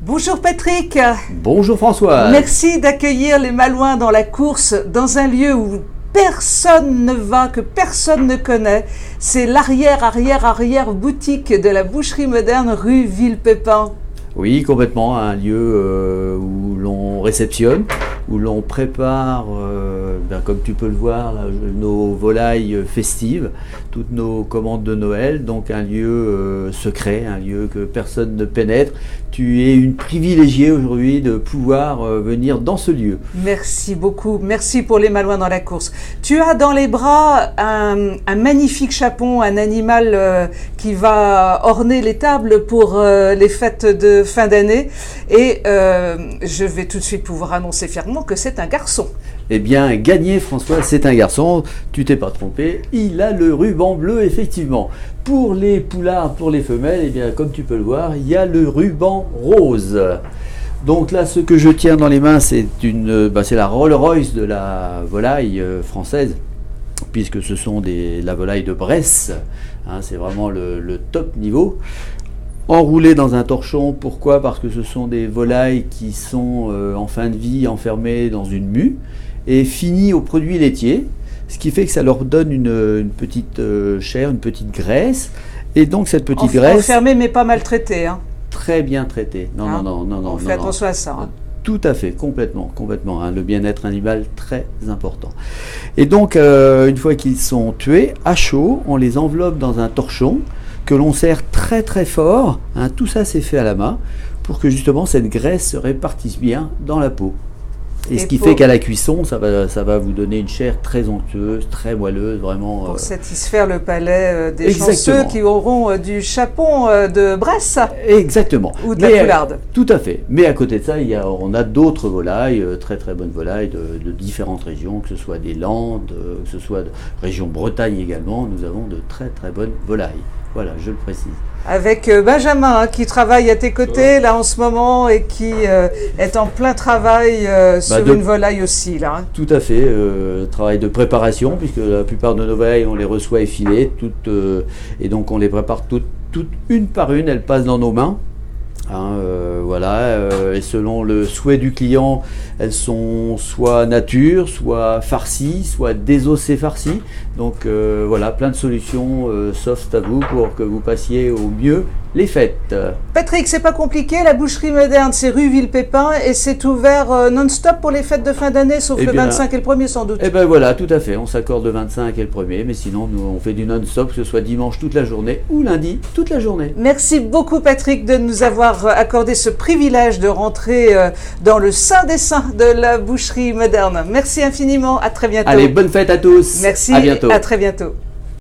Bonjour Patrick. Bonjour François. Merci d'accueillir les Malouins dans la course, dans un lieu où personne ne va, que personne ne connaît. C'est l'arrière boutique de la boucherie moderne rue Villepépin. Oui, complètement, un lieu où l'on réceptionne, où l'on prépare, comme tu peux le voir, là, nos volailles festives, toutes nos commandes de Noël, donc un lieu secret, un lieu que personne ne pénètre. Tu es une privilégiée aujourd'hui de pouvoir venir dans ce lieu. Merci beaucoup, merci pour les Malouins dans la course. Tu as dans les bras un magnifique chapon, un animal qui va orner les tables pour les fêtes de fin d'année, et je vais tout de suite pouvoir annoncer fièrement que c'est un garçon. Eh bien, gagné François, c'est un garçon, tu t'es pas trompé, il a le ruban bleu effectivement. Pour les poulards, pour les femelles, eh bien, comme tu peux le voir, il y a le ruban rose. Donc là, ce que je tiens dans les mains, c'est la Rolls Royce de la volaille française, puisque ce sont la volaille de Bresse, hein, c'est vraiment le top niveau. Enroulé dans un torchon, pourquoi? Parce que ce sont des volailles qui sont en fin de vie enfermées dans une mue et finies aux produits laitiers, ce qui fait que ça leur donne une petite chair, une petite graisse, et donc cette petite graisse... Enfermée mais pas maltraitée, hein. Très bien traitée. Non. On fait attention à ça. Hein. Tout à fait, complètement. Hein, le bien-être animal, très important. Et donc, une fois qu'ils sont tués, à chaud, on les enveloppe dans un torchon, que l'on serre très très fort, hein, tout ça c'est fait à la main, pour que justement cette graisse se répartisse bien dans la peau. Et ce qui fait qu'à la cuisson, ça va vous donner une chair très onctueuse, très moelleuse, vraiment... Pour satisfaire le palais des chanceux qui auront du chapon de Bresse. Exactement. Ou de la poularde. Tout à fait. Mais à côté de ça, on a d'autres volailles, très très bonnes volailles de différentes régions, que ce soit des Landes, que ce soit de région Bretagne également, nous avons de très très bonnes volailles. Voilà, je le précise. Avec Benjamin, hein, qui travaille à tes côtés là en ce moment et qui est en plein travail sur une volaille aussi là. Hein. Tout à fait, travail de préparation, puisque la plupart de nos volailles on les reçoit effilées, et donc on les prépare toutes une par une, elles passent dans nos mains. Hein, et selon le souhait du client, elles sont soit nature, soit farcies, soit désossées farcies. Donc voilà, plein de solutions s'offrent à vous pour que vous passiez au mieux les fêtes. Patrick, c'est pas compliqué, la boucherie moderne, c'est rue Villepépin et c'est ouvert non-stop pour les fêtes de fin d'année, sauf le 25 et le 1er sans doute. Eh bien voilà, tout à fait, on s'accorde le 25 et le 1er, mais sinon nous on fait du non-stop, que ce soit dimanche toute la journée ou lundi toute la journée. Merci beaucoup Patrick de nous avoir accordé ce privilège de rentrer dans le sein des saints de la boucherie moderne. Merci infiniment, à très bientôt. Allez, bonne fête à tous. Merci, à bientôt. À très bientôt.